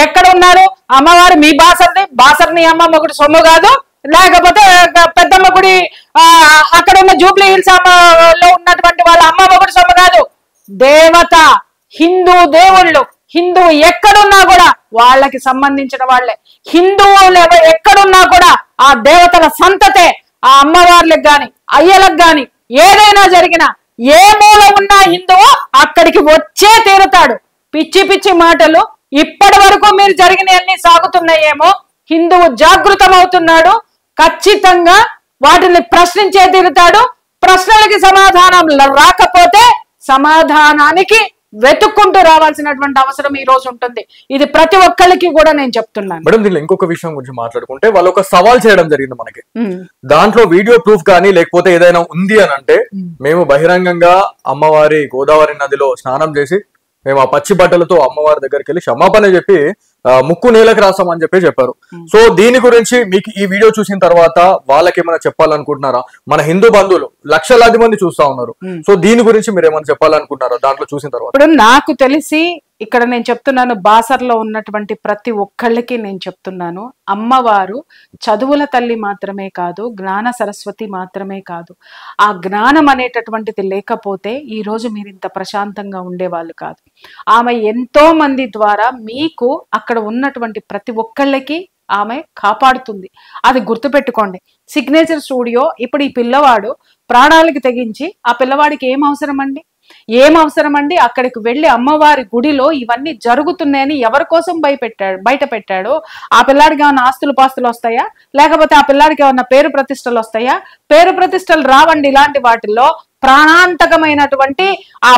Speaker 1: ఎక్కడ ఉన్నారు అమ్మవారు? మీ బాసర్ని అమ్మ మొగుడు సొమ్ము కాదు, లేకపోతే పెద్దమ్మ గుడి అక్కడ ఉన్న జూబ్లీ హిల్స్ లో ఉన్నటువంటి వాళ్ళ అమ్మ మొగుడు సొమ్ము కాదు. దేవత, హిందూ దేవుళ్ళు, హిందువు ఎక్కడున్నా కూడా వాళ్ళకి సంబంధించిన వాళ్ళే. హిందువులు ఎక్కడున్నా కూడా ఆ దేవతల సంతతే. ఆ అమ్మవార్లకు గాని అయ్యలకు గాని ఏదైనా జరిగినా ఏ మూల ఉన్నా హిందువు అక్కడికి వచ్చే తీరుతాడు. పిచ్చి మాటలు ఇప్పటి వరకు మీరు జరిగినవన్నీ సాగుతున్నాయేమో, హిందువు జాగృతమవుతున్నాడు. ఖచ్చితంగా వాటిని ప్రశ్నించే తీరుతాడు. ప్రశ్నలకి సమాధానం రాకపోతే సమాధానానికి వెతుక్కుంటూ రావాల్సినటువంటి అవసరం ఈ రోజు ఉంటుంది. ఇది ప్రతి ఒక్కరికి కూడా నేను చెప్తున్నాను.
Speaker 2: మేడం, దీనిలో ఇంకొక విషయం గురించి మాట్లాడుకుంటే వాళ్ళు ఒక సవాల్ చేయడం జరిగింది మనకి. దాంట్లో వీడియో ప్రూఫ్ కానీ లేకపోతే ఏదైనా ఉంది అని అంటే మేము బహిరంగంగా అమ్మవారి గోదావరి నదిలో స్నానం చేసి మేము ఆ పచ్చి బట్టలతో అమ్మవారి దగ్గరికి వెళ్ళి క్షమాపణ చెప్పి ముక్కు నేలకు రాస్తామని చెప్పారు. సో దీని గురించి మీకు ఈ వీడియో చూసిన తర్వాత వాళ్ళకి ఏమైనా చెప్పాలనుకుంటున్నారా? మన హిందూ బంధువులు లక్షలాది మంది చూస్తా ఉన్నారు. సో దీని గురించి మీరు ఏమైనా చెప్పాలనుకుంటున్నారా దాంట్లో చూసిన తర్వాత?
Speaker 1: ఇప్పుడు నాకు తెలిసి ఇక్కడ నేను చెప్తున్నాను, బాసర్లో ఉన్నటువంటి ప్రతి ఒక్కళ్ళకి నేను చెప్తున్నాను, అమ్మవారు చదువుల తల్లి మాత్రమే కాదు, జ్ఞాన సరస్వతి మాత్రమే కాదు. ఆ జ్ఞానం అనేటటువంటిది లేకపోతే ఈ రోజు మీరు ఇంత ప్రశాంతంగా ఉండేవాళ్ళు కాదు. ఆమె ఎంతో మంది ద్వారా మీకు అక్కడ ఉన్నటువంటి ప్రతి ఒక్కళ్ళకి ఆమె కాపాడుతుంది. అది గుర్తుపెట్టుకోండి. సిగ్నేచర్ స్టూడియో ఇప్పుడు ఈ పిల్లవాడు ప్రాణాలకి తెగించి, ఆ పిల్లవాడికి ఏం అవసరం అండి అక్కడికి వెళ్ళి అమ్మవారి గుడిలో ఇవన్నీ జరుగుతున్నాయని ఎవరి కోసం బయట పెట్టాడు? ఆ పిల్లాడికి ఏమైనా ఆస్తులు పాస్తులు వస్తాయా? లేకపోతే ఆ పిల్లాడికి ఏమన్నా పేరు ప్రతిష్టలు వస్తాయా? పేరు ప్రతిష్టలు రావండి. ఇలాంటి వాటిల్లో ప్రాణాంతకమైనటువంటి ఆ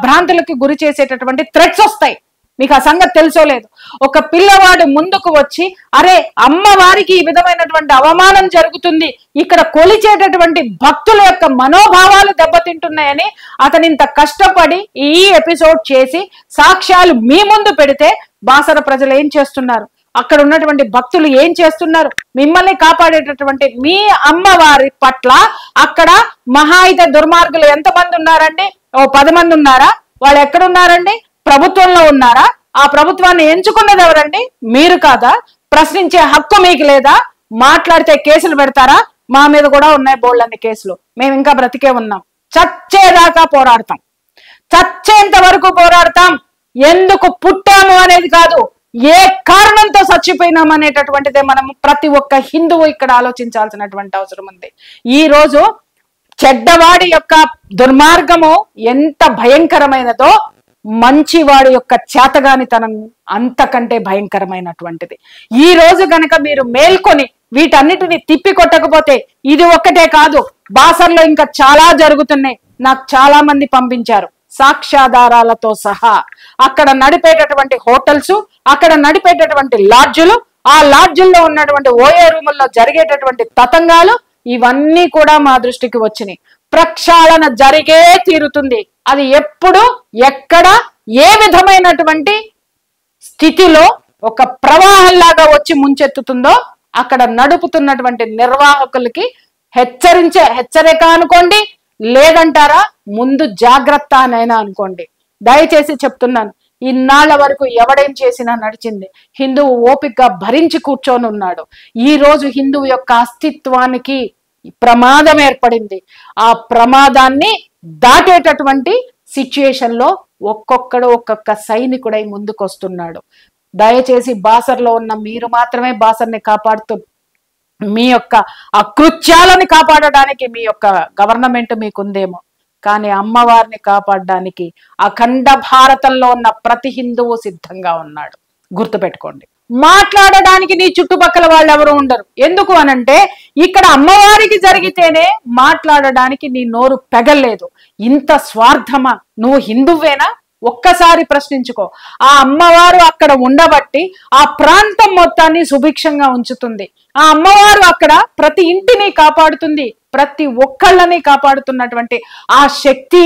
Speaker 1: భ్రాంతులకి గురి చేసేటటువంటి థ్రెట్స్ వస్తాయి. మీకు ఆ సంగతి తెలుసో లేదు. ఒక పిల్లవాడు ముందుకు వచ్చి, అరే అమ్మవారికి ఈ విధమైనటువంటి అవమానం జరుగుతుంది, ఇక్కడ కొలిచేటటువంటి భక్తుల యొక్క మనోభావాలు దెబ్బతింటున్నాయని అతను ఇంత కష్టపడి ఈ ఎపిసోడ్ చేసి సాక్ష్యాలు మీ ముందు పెడితే బాసర ప్రజలు ఏం చేస్తున్నారు? అక్కడ ఉన్నటువంటి భక్తులు ఏం చేస్తున్నారు? మిమ్మల్ని కాపాడేటటువంటి మీ అమ్మవారి పట్ల అక్కడ మహాయిత దుర్మార్గులు ఎంతమంది ఉన్నారండి? 10 మంది ఉన్నారా? వాళ్ళు ఎక్కడున్నారండి? ప్రభుత్వంలో ఉన్నారా? ఆ ప్రభుత్వాన్ని ఎంచుకున్నది ఎవరండి? మీరు కాదా? ప్రశ్నించే హక్కు మీకు లేదా? మాట్లాడితే కేసులు పెడతారా? మా మీద కూడా ఉన్నాయి బోల్డన్ని కేసులు. మేము ఇంకా బ్రతికే ఉన్నాం. చచ్చేదాకా పోరాడతాం, చచ్చేంత వరకు పోరాడతాం. ఎందుకు పుట్టాము అనేది కాదు, ఏ కారణంతో చచ్చిపోయినాం అనేటటువంటిదే మనం ప్రతి ఒక్క హిందువు ఇక్కడ ఆలోచించాల్సినటువంటి అవసరం ఉంది. ఈ రోజు చెడ్డవాడి యొక్క దుర్మార్గము ఎంత భయంకరమైనదో మంచివాడి యొక్క చేతగానితనం అంతకంటే భయంకరమైనటువంటిది. ఈ రోజు గనక మీరు మేల్కొని వీటన్నిటిని తిప్పి కొట్టకపోతే, ఇది ఒక్కటే కాదు, బాసర్లో ఇంకా చాలా జరుగుతున్నాయి. నాకు చాలా మంది పంపించారు సాక్ష్యాధారాలతో సహా. అక్కడ నడిపేటటువంటి హోటల్స్, అక్కడ నడిపేటటువంటి లాడ్జులు, ఆ లాడ్జుల్లో ఉన్నటువంటి ఓఏ రూముల్లో జరిగేటటువంటి తతంగాలు, ఇవన్నీ కూడా మా దృష్టికి వచ్చినాయి. ప్రక్షాళన జరిగే తీరుతుంది. అది ఎప్పుడు, ఎక్కడ, ఏ విధమైనటువంటి స్థితిలో ఒక ప్రవాహంలాగా వచ్చి ముంచెత్తుతుందో అక్కడ నడుపుతున్నటువంటి నిర్వాహకులకి హెచ్చరిక అనుకోండి, లేదంటారా ముందు జాగ్రత్త అనైనా అనుకోండి. దయచేసి చెప్తున్నాను, ఇన్నాళ్ల వరకు ఎవడేం చేసినా నడిచింది. హిందువు ఓపికగా భరించి కూర్చొని ఉన్నాడు. ఈ రోజు హిందువు యొక్క అస్తిత్వానికి ప్రమాదం ఏర్పడింది. ఆ ప్రమాదాన్ని దాటేటటువంటి సిచ్యుయేషన్ లో ఒక్కొక్క సైనికుడై ముందుకు వస్తున్నాడు. దయచేసి బాసర్లో ఉన్న మీరు మాత్రమే బాసర్ని కాపాడుతూ, మీ యొక్క అకృత్యాలని కాపాడడానికి మీ యొక్క గవర్నమెంట్ మీకుందేమో, కానీ అమ్మవారిని కాపాడడానికి అఖండ భారతంలో ఉన్న ప్రతి హిందువు సిద్ధంగా ఉన్నాడు. గుర్తుపెట్టుకోండి. మాట్లాడడానికి నీ చుట్టుపక్కల వాళ్ళు ఎవరు ఉండరు. ఎందుకు అనంటే ఇక్కడ అమ్మవారికి జరిగితేనే మాట్లాడడానికి నీ నోరు పెగల్లేదు. ఇంత స్వార్థమా? నువ్వు హిందువేనా? ఒక్కసారి ప్రశ్నించుకో. ఆ అమ్మవారు అక్కడ ఉండబట్టి ఆ ప్రాంతం మొత్తాన్ని సుభిక్షంగా ఉంచుతుంది. ఆ అమ్మవారు అక్కడ ప్రతి ఇంటిని కాపాడుతుంది, ప్రతి ఒక్కళ్ళని కాపాడుతున్నటువంటి ఆ శక్తి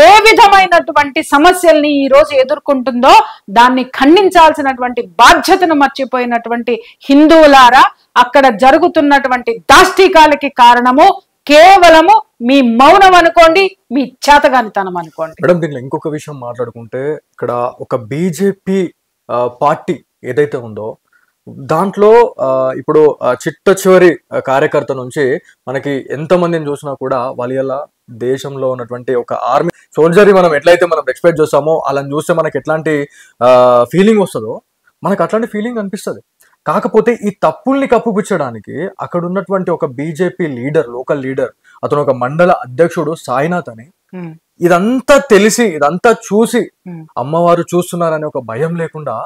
Speaker 1: ఏ విధమైనటువంటి సమస్యల్ని ఈ రోజు ఎదుర్కొంటుందో దాన్ని ఖండించాల్సినటువంటి బాధ్యతను మర్చిపోయినటువంటి హిందువులారా, అక్కడ జరుగుతున్నటువంటి దాష్టికాలకి కారణము కేవలము మీ మౌనం అనుకోండి, మీ చేతగానితనం అనుకోండి.
Speaker 2: మేడం, దీనిలో ఇంకొక విషయం మాట్లాడుకుంటే, ఇక్కడ ఒక బీజేపీ పార్టీ ఏదైతే ఉందో దాంట్లో ఇప్పుడు చిట్ట చివరి కార్యకర్త నుంచి మనకి ఎంతమందిని చూసినా కూడా వాళ్ళ దేశంలో ఉన్నటువంటి ఒక ఆర్మీ సోల్జర్ని మనం ఎట్లయితే మనం ఎక్స్పెక్ట్ చేస్తామో అలా చూస్తే మనకి ఎట్లాంటి ఫీలింగ్ వస్తుందో మనకు అట్లాంటి ఫీలింగ్ అనిపిస్తుంది. కాకపోతే ఈ తప్పుల్ని కప్పుపుచ్చడానికి అక్కడ ఉన్నటువంటి ఒక బీజేపీ లీడర్, లోకల్ లీడర్, అతను ఒక మండల అధ్యక్షుడు సాయినాథ్ అని, ఇదంతా తెలిసి ఇదంతా చూసి అమ్మవారు చూస్తున్నారనే ఒక భయం లేకుండా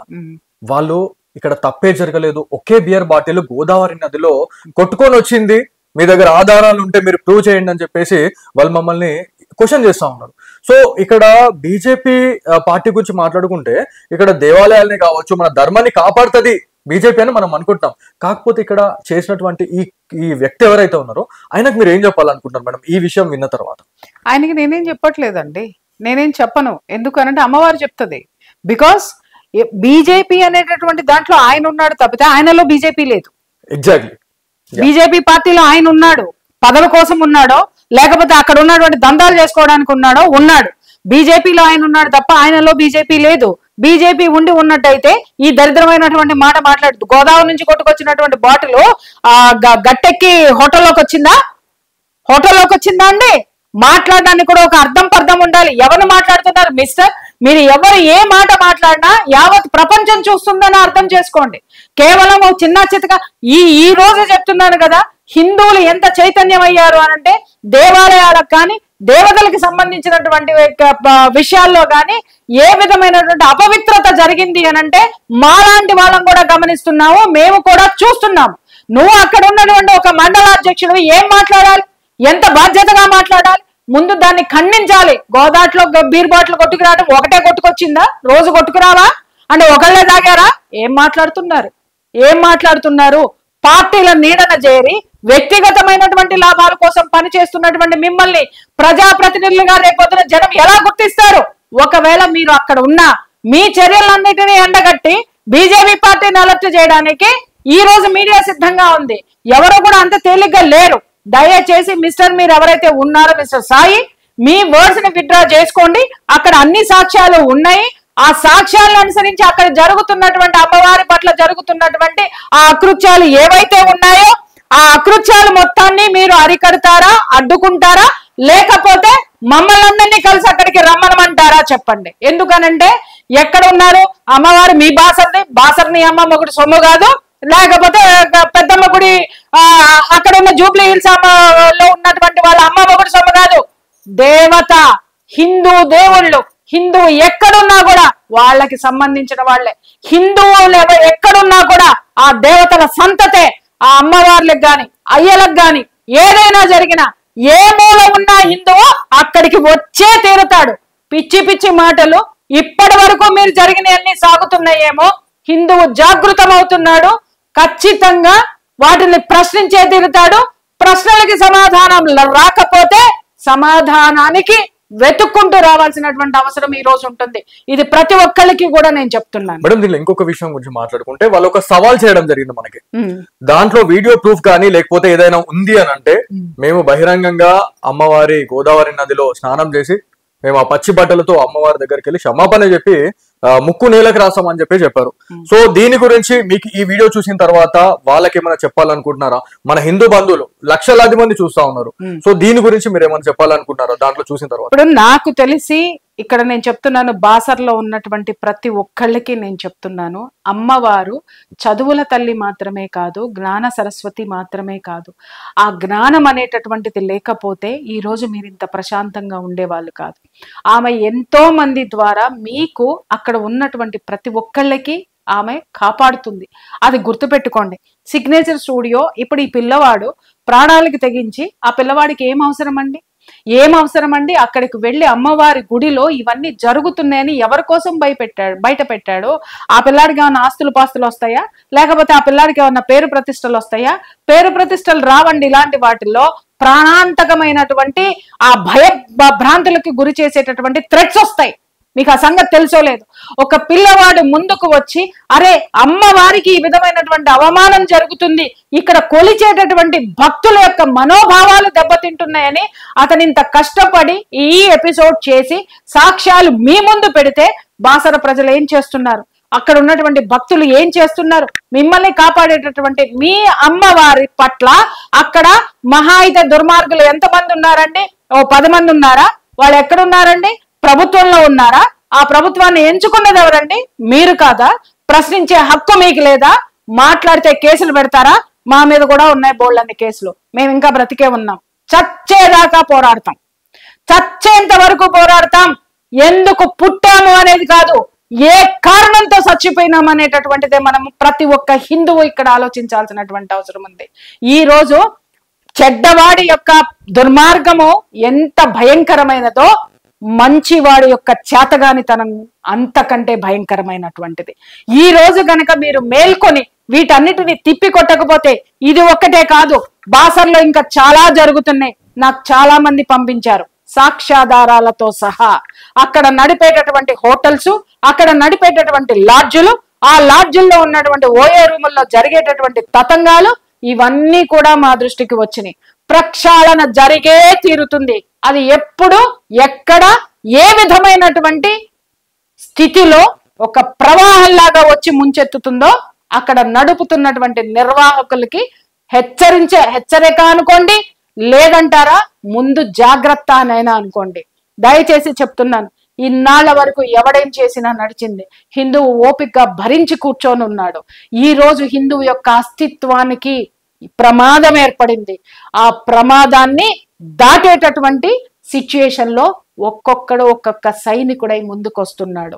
Speaker 2: వాళ్ళు ఇక్కడ తప్పే జరగలేదు, ఒకే బియర్ బాటిల్ గోదావరి నదిలో కొట్టుకొని వచ్చింది, మీ దగ్గర ఆధారాలు ఉంటే మీరు ప్రూవ్ చేయండి అని చెప్పేసి వాళ్ళు మమ్మల్ని క్వశ్చన్ చేస్తా ఉన్నారు. సో ఇక్కడ బీజేపీ పార్టీ గురించి మాట్లాడుకుంటే ఇక్కడ దేవాలయాల్ని కావచ్చు, మన ధర్మాన్ని కాపాడుతుంది బీజేపీ అని మనం అనుకుంటున్నాం. కాకపోతే ఇక్కడ చేసినటువంటి ఈ వ్యక్తి ఎవరైతే ఉన్నారో ఆయనకు మీరు ఏం చెప్పాలనుకుంటున్నారు మేడం ఈ విషయం విన్న తర్వాత?
Speaker 1: ఆయనకి నేనేం చెప్పట్లేదండి. నేనేం చెప్పను, ఎందుకనంటే అమ్మవారు చెప్తుంది. బికాస్ బీజేపీ అనేటటువంటి దాంట్లో ఆయన ఉన్నాడు తప్పితే ఆయనలో బీజేపీ లేదు.
Speaker 2: ఎగ్జాక్ట్లీ.
Speaker 1: బీజేపీ పార్టీలో ఆయన ఉన్నాడు, పదవి కోసం ఉన్నాడో లేకపోతే అక్కడ ఉన్నటువంటి దందాలు చేసుకోవడానికి ఉన్నాడు. బీజేపీలో ఆయన ఉన్నాడు తప్ప ఆయనలో బీజేపీ లేదు. బీజేపీ ఉండి ఉన్నట్టయితే ఈ దరిద్రమైనటువంటి మాట మాట్లాడుతూ గోదావరి నుంచి కొట్టుకొచ్చినటువంటి బాటిల్ గట్టెక్కి హోటల్లోకి వచ్చిందా అండి? మాట్లాడడానికి కూడా ఒక అర్థం పర్థం ఉండాలి. ఎవరు మాట్లాడుతున్నారు మిస్టర్? మీరు ఎవరు ఏ మాట మాట్లాడినా యావత్ ప్రపంచం చూస్తుందని అర్థం చేసుకోండి. కేవలం ఒక చిన్న చితక ఈ రోజు చెప్తున్నాను కదా, హిందువులు ఎంత చైతన్యం అయ్యారు అనంటే దేవాలయాలకు కానీ దేవతలకు సంబంధించినటువంటి విషయాల్లో కానీ ఏ విధమైనటువంటి అపవిత్రత జరిగింది అనంటే మాలాంటి వాళ్ళం కూడా గమనిస్తున్నాము, మేము కూడా చూస్తున్నాము. నువ్వు అక్కడ ఉన్నటువంటి ఒక మండలాధ్యక్షుడు ఏం మాట్లాడాలి, ఎంత బాధ్యతగా మాట్లాడాలి? ముందు దాన్ని ఖండించాలి. గోదాట్లో బీర్ బాటిల్ కొట్టుకురావడం ఒకటే కొట్టుకొచ్చిందా? రోజు కొట్టుకురావా అంటే ఒకళ్ళే తాగారా? ఏం మాట్లాడుతున్నారు? పార్టీల నీడన చేరి వ్యక్తిగతమైనటువంటి లాభాల కోసం పనిచేస్తున్నటువంటి మిమ్మల్ని ప్రజాప్రతినిధులుగా రేపొద్దున జనం ఎలా గుర్తిస్తారు? ఒకవేళ మీరు అక్కడ ఉన్నా మీ చర్యలన్నిటినీ ఎండగట్టి బీజేపీ పార్టీని అలర్ట్ చేయడానికి ఈ రోజు మీడియా సిద్ధంగా ఉంది. ఎవరు కూడా అంత తేలిగ్గా లేరు. దయచేసి మిస్టర్ మీరు ఎవరైతే ఉన్నారో మిస్టర్ సాయి, మీ వర్డ్స్ ని విత్డ్రా చేసుకోండి. అక్కడ అన్ని సాక్ష్యాలు ఉన్నాయి. ఆ సాక్ష్యాలను అనుసరించి అక్కడ జరుగుతున్నటువంటి అమ్మవారి పట్ల జరుగుతున్నటువంటి ఆ అకృత్యాలు ఏవైతే ఉన్నాయో ఆ అకృత్యాలు మొత్తాన్ని మీరు అరికడతారా, అడ్డుకుంటారా, లేకపోతే మమ్మల్ని అందరినీ కలిసి అక్కడికి రమ్మనమంటారా? చెప్పండి. ఎందుకనంటే ఎక్కడ ఉన్నారు అమ్మవారు? మీ బాసర్ని అమ్మ ఒకటి సొమ్ము కాదు, లేకపోతే పెద్దమ్మ గుడి అక్కడ ఉన్న జూబ్లీ హిల్స్ లో ఉన్నటువంటి వాళ్ళ అమ్మ ఒకటి సొమ్ము కాదు. దేవత, హిందూ దేవుళ్ళు, హిందువు ఎక్కడున్నా కూడా వాళ్ళకి సంబంధించిన వాళ్ళే. హిందువులు ఎక్కడున్నా కూడా ఆ దేవతల సంతతే. ఆ అమ్మవార్లకు గాని అయ్యలకు గాని ఏదైనా జరిగినా ఏ మూల ఉన్నా హిందువు అక్కడికి వచ్చే తీరుతాడు. పిచ్చి పిచ్చి మాటలు ఇప్పటి వరకు మీరు జరిగినవన్నీ సాగుతున్నాయేమో, హిందువు జాగృతమవుతున్నాడు. ఖచ్చితంగా వాటిని ప్రశ్నించే తీరుతాడు. ప్రశ్నలకి సమాధానం రాకపోతే సమాధానానికి వెతుక్కుంటూ రావాల్సినటువంటి అవసరం ఈ రోజు ఉంటుంది. ఇది ప్రతి ఒక్కరికి కూడా నేను చెప్తున్నాను.
Speaker 2: మేడం, దీనిలో ఇంకొక విషయం గురించి మాట్లాడుకుంటే వాళ్ళు ఒక సవాల్ చేయడం జరిగింది మనకి. దాంట్లో వీడియో ప్రూఫ్ కానీ లేకపోతే ఏదైనా ఉంది అని అంటే మేము బహిరంగంగా అమ్మవారి గోదావరి నదిలో స్నానం చేసి మేము ఆ పచ్చి బట్టలతో అమ్మవారి దగ్గరికి వెళ్ళి క్షమాపణ చెప్పి ముక్కు నేలకు రాసామని చెప్పారు. సో దీని గురించి మీకు ఈ వీడియో చూసిన తర్వాత వాళ్ళకి ఏమైనా చెప్పాలనుకుంటున్నారా? మన హిందూ బంధువులు లక్షలాది మంది చూస్తా ఉన్నారు. సో దీని గురించి మీరు ఏమైనా చెప్పాలనుకుంటున్నారా దాంట్లో చూసిన తర్వాత?
Speaker 1: ఇప్పుడు నాకు తెలిసి ఇక్కడ నేను చెప్తున్నాను, బాసర్లో ఉన్నటువంటి ప్రతి ఒక్కళ్ళకి నేను చెప్తున్నాను, అమ్మవారు చదువుల తల్లి మాత్రమే కాదు, జ్ఞాన సరస్వతి మాత్రమే కాదు. ఆ జ్ఞానం అనేటటువంటిది లేకపోతే ఈ రోజు మీరు ఇంత ప్రశాంతంగా ఉండేవాళ్ళు కాదు. ఆమె ఎంతో మంది ద్వారా మీకు అక్కడ ఉన్నటువంటి ప్రతి ఒక్కళ్ళకి ఆమె కాపాడుతుంది. అది గుర్తుపెట్టుకోండి. సిగ్నేచర్ స్టూడియో ఇప్పుడు ఈ పిల్లవాడు ప్రాణాలకి తెగించి ఆ పిల్లవాడికి ఏం అవసరం అండి? అక్కడికి వెళ్ళి అమ్మవారి గుడిలో ఇవన్నీ జరుగుతున్నాయని ఎవరి కోసం బయట పెట్టాడు? ఆ పిల్లాడికి ఏమైనా ఆస్తులు పాస్తులు వస్తాయా? లేకపోతే ఆ పిల్లాడికి ఏమన్నా పేరు ప్రతిష్టలు వస్తాయా? పేరు ప్రతిష్టలు రావండి. ఇలాంటి వాటిల్లో ప్రాణాంతకమైనటువంటి ఆ భ్రాంతులకి గురి చేసేటటువంటి థ్రెట్స్ వస్తాయి. మీకు ఆ సంగతి తెలుసోలేదు. ఒక పిల్లవాడు ముందుకు వచ్చి అరే అమ్మవారికి ఈ విధమైనటువంటి అవమానం జరుగుతుంది, ఇక్కడ కొలిచేటటువంటి భక్తుల యొక్క మనోభావాలు దెబ్బతింటున్నాయని అతను ఇంత కష్టపడి ఈ ఎపిసోడ్ చేసి సాక్ష్యాలు మీ ముందు పెడితే బాసర ప్రజలు ఏం చేస్తున్నారు, అక్కడ ఉన్నటువంటి భక్తులు ఏం చేస్తున్నారు? మిమ్మల్ని కాపాడేటటువంటి మీ అమ్మవారి పట్ల అక్కడ మహా అయితే దుర్మార్గులు ఎంతమంది ఉన్నారండి? 10 మంది ఉన్నారా? వాళ్ళు ఎక్కడున్నారండి? ప్రభుత్వంలో ఉన్నారా? ఆ ప్రభుత్వాన్ని ఎంచుకున్నది ఎవరండి? మీరు కాదా? ప్రశ్నించే హక్కు మీకు లేదా? మాట్లాడితే కేసులు పెడతారా? మా మీద కూడా ఉన్నాయి బోల్డన్ని కేసులు. మేము ఇంకా బ్రతికే ఉన్నాం. చచ్చేదాకా పోరాడతాం, చచ్చేంత వరకు పోరాడతాం. ఎందుకు పుట్టాము అనేది కాదు, ఏ కారణంతో చచ్చిపోయినాం అనేటటువంటిదే మనం ప్రతి ఒక్క హిందువు ఇక్కడ ఆలోచించాల్సినటువంటి అవసరం ఉంది. ఈ రోజు చెడ్డవాడి యొక్క దుర్మార్గము ఎంత భయంకరమైనదో మంచివాడి యొక్క చేతగానితనం అంతకంటే భయంకరమైనటువంటిది. ఈ రోజు గనక మీరు మేల్కొని వీటన్నిటిని తిప్పి కొట్టకపోతే, ఇది ఒక్కటే కాదు, బాసర్లో ఇంకా చాలా జరుగుతున్నాయి. నాకు చాలా మంది పంపించారు. సాక్ష్యాధారాలతో సహా. అక్కడ నడిపేటటువంటి హోటల్స్, అక్కడ నడిపేటటువంటి లాడ్జులు, ఆ లాడ్జుల్లో ఉన్నటువంటి ఓఏ రూముల్లో జరిగేటటువంటి తతంగాలు ఇవన్నీ కూడా మా దృష్టికి వచ్చినాయి. ప్రక్షాళన జరిగే తీరుతుంది. అది ఎప్పుడు, ఎక్కడ, ఏ విధమైనటువంటి స్థితిలో ఒక ప్రవాహంలాగా వచ్చి ముంచెత్తుతుందో అక్కడ నడుపుతున్నటువంటి నిర్వాహకులకి హెచ్చరిక అనుకోండి, లేదంటారా ముందు జాగ్రత్త అనైనా అనుకోండి. దయచేసి చెప్తున్నాను, ఇన్నాళ్ల వరకు ఎవడేం చేసినా నడిచింది. హిందువు ఓపికగా భరించి కూర్చొని ఉన్నాడు. ఈ రోజు హిందువు యొక్క అస్తిత్వానికి ప్రమాదం ఏర్పడింది. ఆ ప్రమాదాన్ని దాటేటటువంటి సిచ్యుయేషన్ లో ఒక్కొక్క సైనికుడై ముందుకొస్తున్నాడు.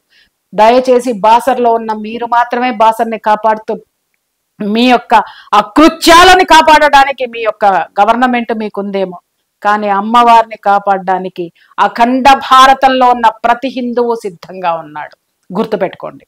Speaker 1: దయచేసి బాసర్లో ఉన్న మీరు మాత్రమే బాసర్ని కాపాడుతూ మీ యొక్క అకృత్యాలని కాపాడడానికి మీ యొక్క గవర్నమెంట్ మీకుందేమో, కానీ అమ్మవారిని కాపాడడానికి అఖండ భారతంలో ఉన్న ప్రతి హిందువు సిద్ధంగా ఉన్నాడు. గుర్తుపెట్టుకోండి.